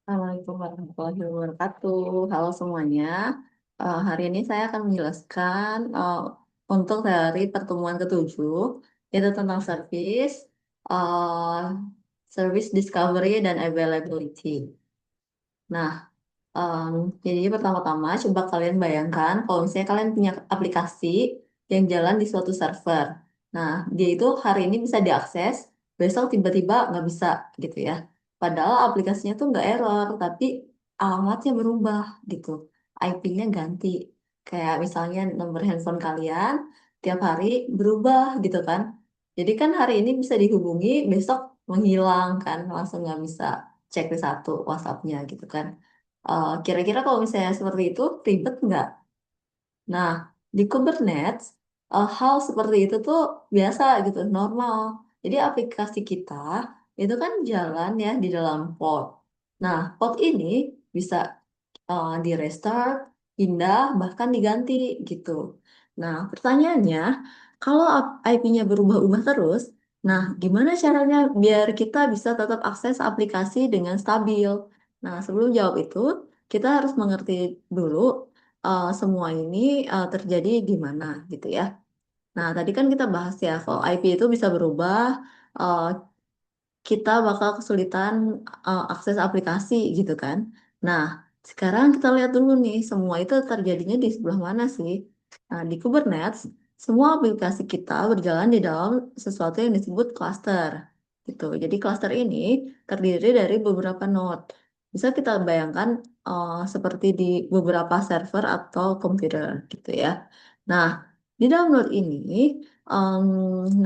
Assalamualaikum warahmatullahi wabarakatuh. Halo semuanya. Hari ini saya akan menjelaskan untuk teori pertemuan ketujuh, yaitu tentang uh, service discovery dan availability. Nah, em, jadi pertama-tama coba kalian bayangkan kalau misalnya kalian punya aplikasi yang jalan di suatu server. Nah, dia itu hari ini bisa diakses, besok tiba-tiba nggak bisa gitu ya. Padahal aplikasinya tuh nggak error, tapi alamatnya berubah gitu. IP-nya ganti. Kayak misalnya nomor handphone kalian tiap hari berubah gitu kan. Jadi kan hari ini bisa dihubungi, besok menghilang kan, langsung nggak bisa cek di satu WhatsApp-nya gitu kan. Kira-kira kalau misalnya seperti itu ribet nggak? Nah, di Kubernetes hal seperti itu tuh biasa gitu, normal. Jadi aplikasi kita itu kan jalan ya di dalam pod. Nah, pod ini bisa di restart, pindah, bahkan diganti gitu. Nah, pertanyaannya, kalau IP-nya berubah-ubah terus, nah gimana caranya biar kita bisa tetap akses aplikasi dengan stabil? Nah, sebelum jawab itu, kita harus mengerti dulu semua ini terjadi di mana gitu ya. Nah, tadi kan kita bahas ya, kalau IP itu bisa berubah, eh, kita bakal kesulitan akses aplikasi gitu kan. Nah, sekarang kita lihat dulu nih, semua itu terjadinya di sebelah mana sih? Nah, di Kubernetes, semua aplikasi kita berjalan di dalam sesuatu yang disebut cluster gitu. Jadi cluster ini terdiri dari beberapa node. Bisa kita bayangkan seperti di beberapa server atau komputer gitu ya. Nah, di dalam node ini Em,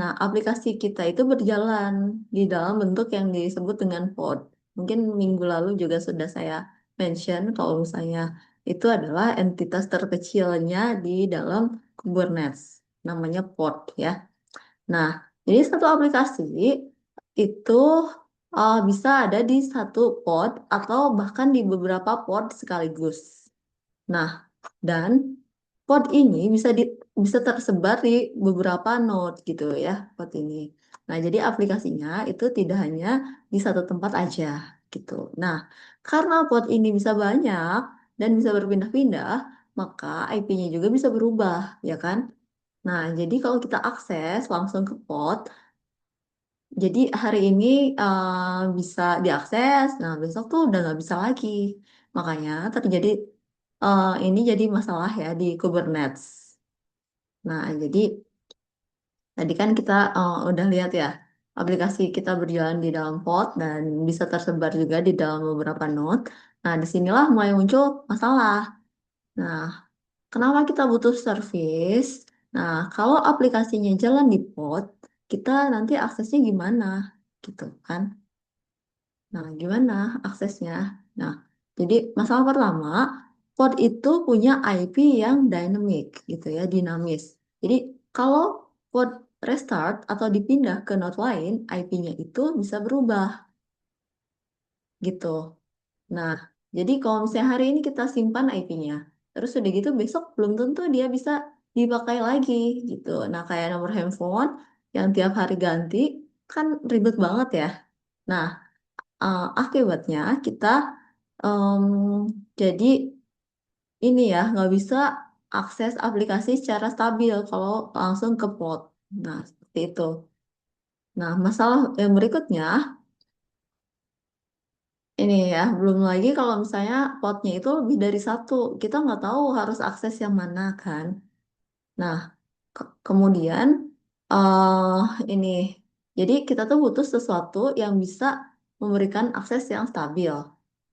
nah, aplikasi kita itu berjalan di dalam bentuk yang disebut dengan pod. Mungkin minggu lalu juga sudah saya mention kalau misalnya itu adalah entitas terkecilnya di dalam Kubernetes, namanya pod ya. Nah, jadi satu aplikasi itu bisa ada di satu pod atau bahkan di beberapa pod sekaligus. Nah, dan pod ini bisa tersebar di beberapa node gitu ya, pod ini. Nah, jadi aplikasinya itu tidak hanya di satu tempat aja gitu. Nah, karena pod ini bisa banyak dan bisa berpindah-pindah, maka IP-nya juga bisa berubah, ya kan? Nah, jadi kalau kita akses langsung ke pod, jadi hari ini bisa diakses, nah besok tuh udah nggak bisa lagi. Makanya terjadi ini jadi masalah ya di Kubernetes. Nah, jadi tadi kan kita udah lihat ya, aplikasi kita berjalan di dalam pod dan bisa tersebar juga di dalam beberapa node. Nah, disinilah mulai muncul masalah. Nah, kenapa kita butuh service? Nah, kalau aplikasinya jalan di pod, kita nanti aksesnya gimana? Gitu kan. Nah, gimana aksesnya? Nah, jadi masalah pertama, pod itu punya IP yang dynamic gitu ya, dinamis. Jadi kalau pod restart atau dipindah ke node lain, IP-nya itu bisa berubah gitu. Nah, jadi kalau misalnya hari ini kita simpan IP-nya, terus udah gitu besok belum tentu dia bisa dipakai lagi gitu. Nah, kayak nomor handphone yang tiap hari ganti, kan ribet banget ya. Nah, akibatnya kita Em, jadi ini ya nggak bisa akses aplikasi secara stabil kalau langsung ke pod. Nah, seperti itu. Nah, masalah yang berikutnya ini ya, belum lagi kalau misalnya podnya itu lebih dari satu, kita nggak tahu harus akses yang mana kan. Nah, kemudian eh ini, jadi kita tuh butuh sesuatu yang bisa memberikan akses yang stabil.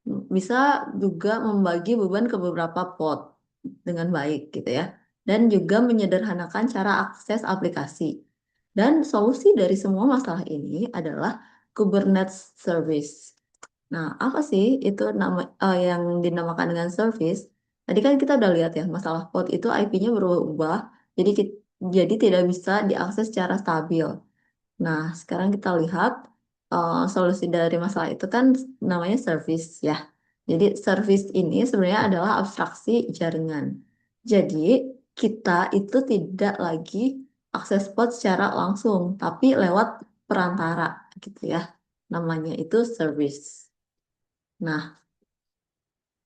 Bisa juga membagi beban ke beberapa pod dengan baik gitu ya. Dan juga menyederhanakan cara akses aplikasi. Dan solusi dari semua masalah ini adalah Kubernetes Service. Nah, apa sih itu yang dinamakan dengan service? Tadi kan kita udah lihat ya, masalah pod itu IP-nya berubah, jadi jadi tidak bisa diakses secara stabil. Nah, sekarang kita lihat solusi dari masalah itu kan namanya service ya. Jadi service ini sebenarnya adalah abstraksi jaringan. Jadi kita itu tidak lagi akses pod secara langsung, tapi lewat perantara gitu ya. Namanya itu service. Nah,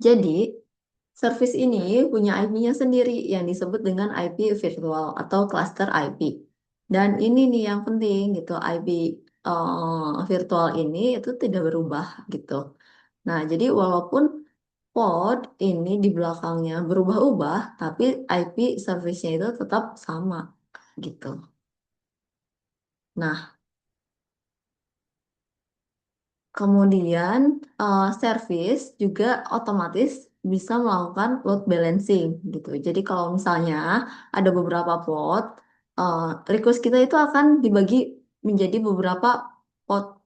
Jadi, service ini punya IP-nya sendiri yang disebut dengan IP virtual atau cluster IP. Dan ini nih yang penting gitu, IP virtual ini itu tidak berubah gitu. Nah, jadi walaupun pod ini di belakangnya berubah-ubah, tapi IP service-nya itu tetap sama gitu. Nah, kemudian service juga otomatis bisa melakukan load balancing gitu. Jadi kalau misalnya ada beberapa pod, request kita itu akan dibagi menjadi beberapa pod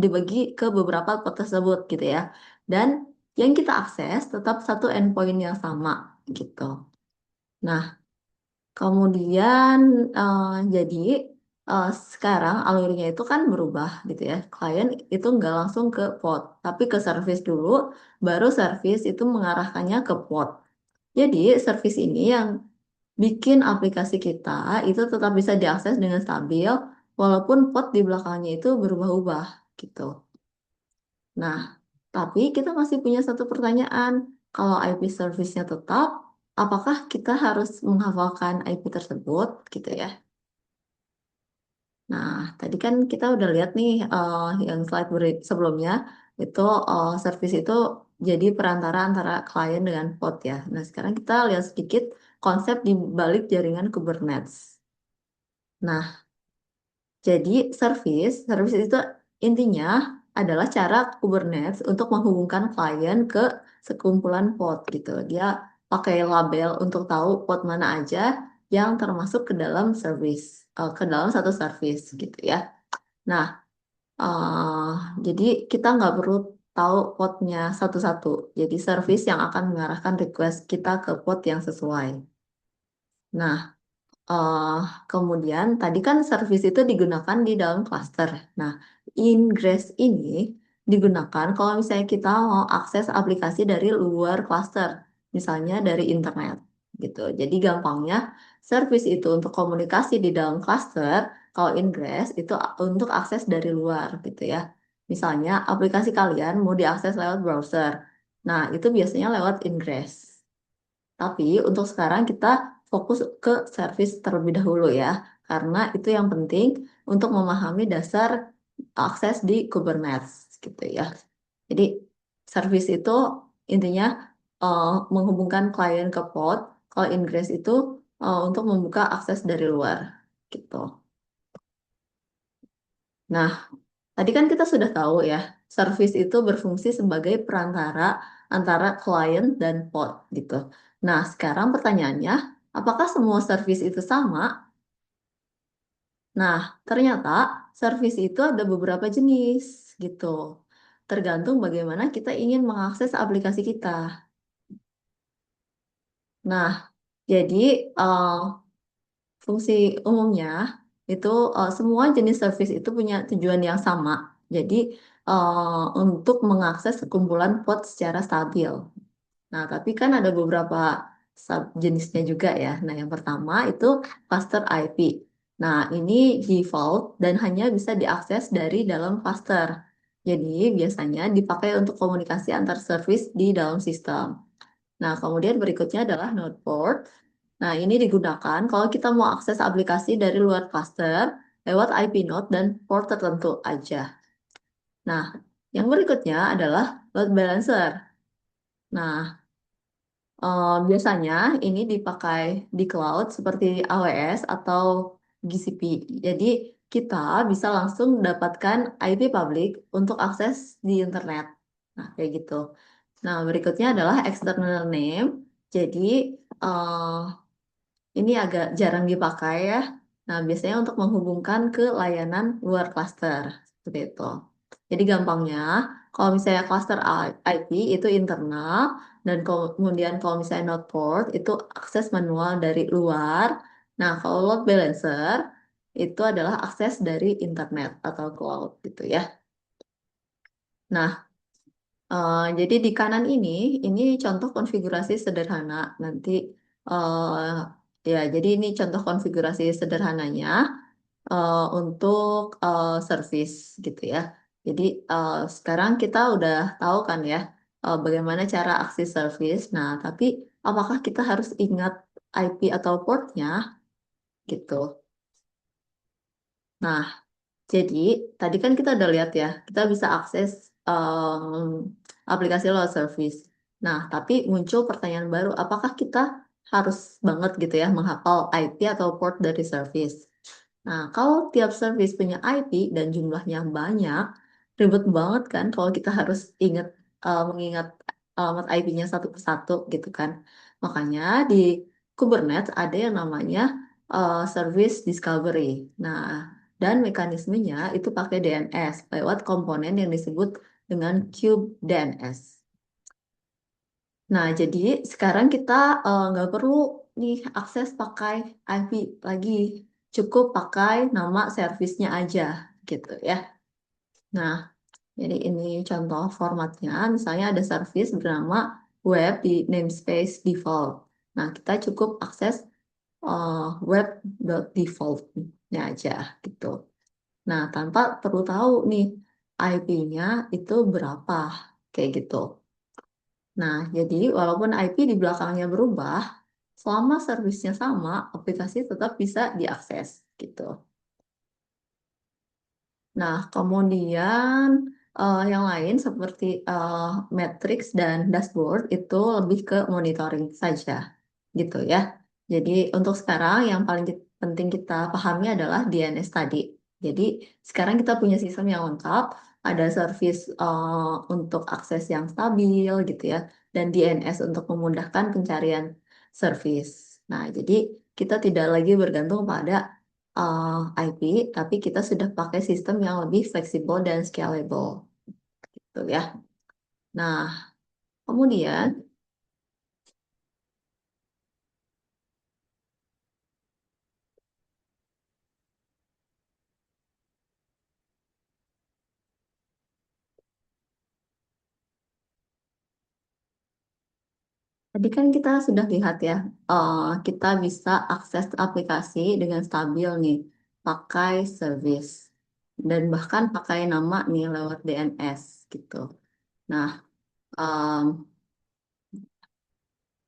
dibagi ke beberapa pod tersebut gitu ya. Dan yang kita akses tetap satu endpoint yang sama gitu. Nah, kemudian jadi sekarang alurnya itu kan berubah gitu ya. Klien itu nggak langsung ke pod, tapi ke service dulu, baru service itu mengarahkannya ke pod. Jadi service ini yang bikin aplikasi kita itu tetap bisa diakses dengan stabil, walaupun pod di belakangnya itu berubah-ubah gitu. Nah, tapi kita masih punya satu pertanyaan. Kalau IP service-nya tetap, apakah kita harus menghafalkan IP tersebut gitu ya? Nah, tadi kan kita udah lihat nih yang slide sebelumnya itu service itu jadi perantara antara klien dengan pod ya. Nah, sekarang kita lihat sedikit konsep di balik jaringan Kubernetes. Nah, jadi service itu intinya adalah cara Kubernetes untuk menghubungkan klien ke sekumpulan pod gitu. Dia pakai label untuk tahu pod mana aja yang termasuk ke dalam service, ke dalam satu service gitu ya. Nah, eh, jadi kita nggak perlu tahu podnya satu-satu. Jadi service yang akan mengarahkan request kita ke pod yang sesuai. Nah, eh kemudian tadi kan service itu digunakan di dalam cluster. Nah, ingress ini digunakan kalau misalnya kita mau akses aplikasi dari luar cluster, misalnya dari internet gitu. Jadi gampangnya service itu untuk komunikasi di dalam cluster, kalau ingress itu untuk akses dari luar gitu ya. Misalnya aplikasi kalian mau diakses lewat browser. Nah, itu biasanya lewat ingress. Tapi untuk sekarang kita fokus ke service terlebih dahulu ya, karena itu yang penting untuk memahami dasar akses di Kubernetes gitu ya. Jadi service itu intinya eh, menghubungkan klien ke pod, kalau ingress itu untuk membuka akses dari luar gitu. Nah, tadi kan kita sudah tahu ya, service itu berfungsi sebagai perantara antara klien dan pod gitu. Nah, sekarang pertanyaannya, apakah semua service itu sama? Nah, ternyata service itu ada beberapa jenis gitu. Tergantung bagaimana kita ingin mengakses aplikasi kita. Nah, jadi eh, fungsi umumnya itu semua jenis service itu punya tujuan yang sama. Jadi untuk mengakses sekumpulan pod secara stabil. Nah, tapi kan ada beberapa sub jenisnya juga ya. Nah, yang pertama itu cluster IP. Nah, ini default dan hanya bisa diakses dari dalam cluster. Jadi, biasanya dipakai untuk komunikasi antar service di dalam sistem. Nah, kemudian berikutnya adalah node port. Nah, ini digunakan kalau kita mau akses aplikasi dari luar cluster lewat IP node dan port tertentu aja. Nah, yang berikutnya adalah load balancer. Nah, biasanya ini dipakai di cloud seperti AWS atau GCP. Jadi kita bisa langsung dapatkan IP public untuk akses di internet. Nah, kayak gitu. Nah, berikutnya adalah external name. Jadi eh, ini agak jarang dipakai ya. Nah, biasanya untuk menghubungkan ke layanan luar cluster. Seperti itu. Jadi gampangnya, kalau misalnya cluster IP itu internal, dan kemudian kalau misalnya node port itu akses manual dari luar. Nah, kalau load balancer itu adalah akses dari internet atau cloud gitu ya. Nah, jadi di kanan ini contoh konfigurasi sederhana. Nanti ya, jadi ini contoh konfigurasi sederhananya untuk service gitu ya. Jadi sekarang kita udah tahu kan ya bagaimana cara akses service. Nah, tapi apakah kita harus ingat IP atau portnya gitu. Nah, jadi tadi kan kita udah lihat ya, kita bisa akses aplikasi lewat service. Nah, tapi muncul pertanyaan baru, apakah kita harus banget gitu ya menghafal IP atau port dari service? Nah, kalau tiap service punya IP dan jumlahnya banyak, ribet banget kan kalau kita harus mengingat alamat IP-nya satu persatu gitu kan. Makanya di Kubernetes ada yang namanya Service Discovery. Nah, dan mekanismenya itu pakai DNS lewat komponen yang disebut dengan Kube DNS. Nah, jadi sekarang kita nggak perlu nih akses pakai IP lagi, cukup pakai nama servisnya aja gitu ya. Nah, jadi ini contoh formatnya, misalnya ada service bernama web di namespace default. Nah, kita cukup akses web.default-nya aja gitu. Nah, tanpa perlu tahu nih IP-nya itu berapa, kayak gitu. Nah, jadi walaupun IP di belakangnya berubah, selama servisnya sama, aplikasi tetap bisa diakses gitu. Nah, kemudian yang lain seperti matrix dan dashboard itu lebih ke monitoring saja, gitu ya. Jadi untuk sekarang yang paling penting kita pahami adalah DNS tadi. Jadi sekarang kita punya sistem yang lengkap, ada service untuk akses yang stabil gitu ya, dan DNS untuk memudahkan pencarian service. Nah, jadi kita tidak lagi bergantung pada IP, tapi kita sudah pakai sistem yang lebih fleksibel dan scalable, gitu ya. Nah, kemudian tadi kan kita sudah lihat ya, kita bisa akses aplikasi dengan stabil nih, pakai service dan bahkan pakai nama nih lewat DNS gitu. Nah, em,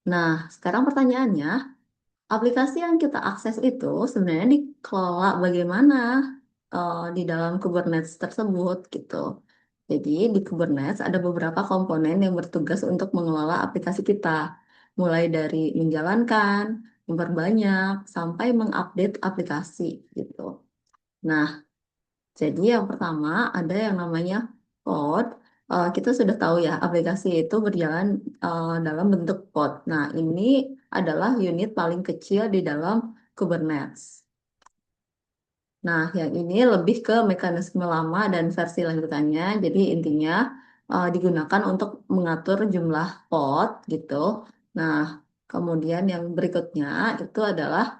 nah sekarang pertanyaannya, aplikasi yang kita akses itu sebenarnya dikelola bagaimana di dalam Kubernetes tersebut gitu. Jadi di Kubernetes ada beberapa komponen yang bertugas untuk mengelola aplikasi kita, mulai dari menjalankan, memperbanyak, sampai mengupdate aplikasi gitu. Nah, jadi yang pertama ada yang namanya pod. Kita sudah tahu ya, aplikasi itu berjalan dalam bentuk pod. Nah, ini adalah unit paling kecil di dalam Kubernetes. Nah, yang ini lebih ke mekanisme lama dan versi lanjutannya. Jadi intinya digunakan untuk mengatur jumlah pod gitu. Nah, kemudian yang berikutnya itu adalah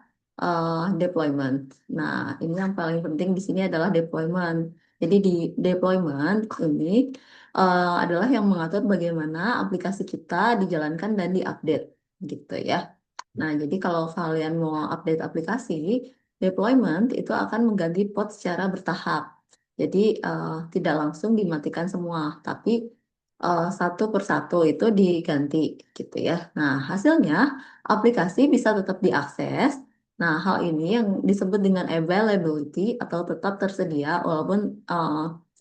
deployment. Nah, ini yang paling penting di sini adalah deployment. Jadi di deployment ini adalah yang mengatur bagaimana aplikasi kita dijalankan dan diupdate gitu ya. Nah, jadi kalau kalian mau update aplikasi, deployment itu akan mengganti pod secara bertahap. Jadi tidak langsung dimatikan semua, tapi satu persatu itu diganti gitu ya. Nah, hasilnya aplikasi bisa tetap diakses. Nah, hal ini yang disebut dengan availability atau tetap tersedia walaupun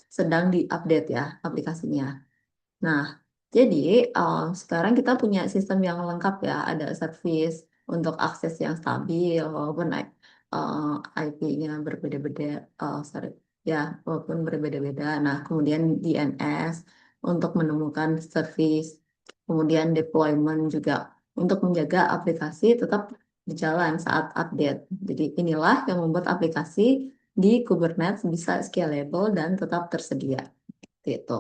sedang diupdate ya aplikasinya. Nah, jadi sekarang kita punya sistem yang lengkap ya, ada service untuk akses yang stabil, walaupun IP-nya berbeda-beda, sorry, ya, walaupun berbeda-beda. Nah, kemudian DNS untuk menemukan service, kemudian deployment juga untuk menjaga aplikasi tetap berjalan saat update. Jadi inilah yang membuat aplikasi di Kubernetes bisa scalable dan tetap tersedia. Gitu.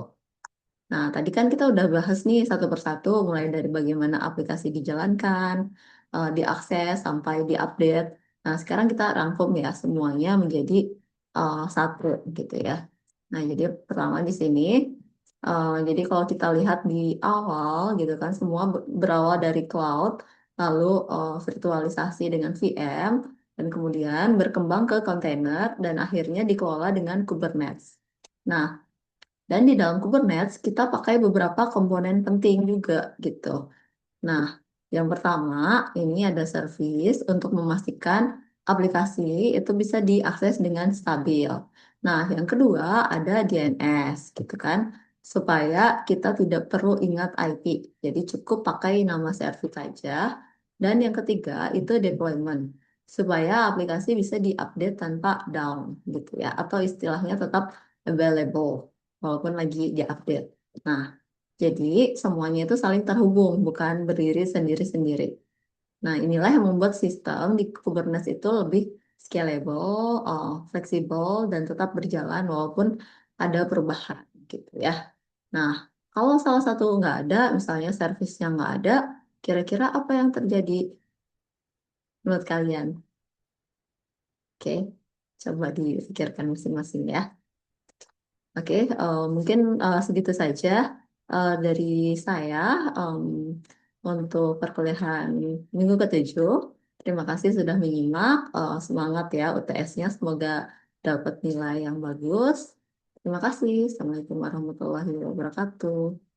Nah, tadi kan kita udah bahas nih satu persatu, mulai dari bagaimana aplikasi dijalankan, diakses, sampai diupdate. Nah, sekarang kita rangkum ya semuanya menjadi satu gitu ya. Nah, jadi pertama di sini, jadi kalau kita lihat di awal gitu kan, semua berawal dari cloud, lalu virtualisasi dengan VM, dan kemudian berkembang ke kontainer, dan akhirnya dikelola dengan Kubernetes. Nah, Dan di dalam Kubernetes kita pakai beberapa komponen penting juga gitu. Nah, yang pertama ini ada service untuk memastikan aplikasi itu bisa diakses dengan stabil. Nah, yang kedua ada DNS gitu kan, supaya kita tidak perlu ingat IP. Jadi cukup pakai nama service saja. Dan yang ketiga itu deployment, supaya aplikasi bisa diupdate tanpa down gitu ya, atau istilahnya tetap available walaupun lagi diupdate. Nah, jadi semuanya itu saling terhubung, bukan berdiri sendiri-sendiri. Nah, inilah yang membuat sistem di Kubernetes itu lebih scalable, fleksibel, dan tetap berjalan walaupun ada perubahan gitu ya. Nah, kalau salah satu nggak ada, misalnya servisnya nggak ada, kira-kira apa yang terjadi menurut kalian? Oke, coba dipikirkan masing-masing ya. Oke, mungkin segitu saja dari saya em, untuk perkuliahan minggu ketujuh. Terima kasih sudah menyimak. Semangat ya UTS-nya, semoga dapat nilai yang bagus. Terima kasih. Assalamualaikum warahmatullahi wabarakatuh.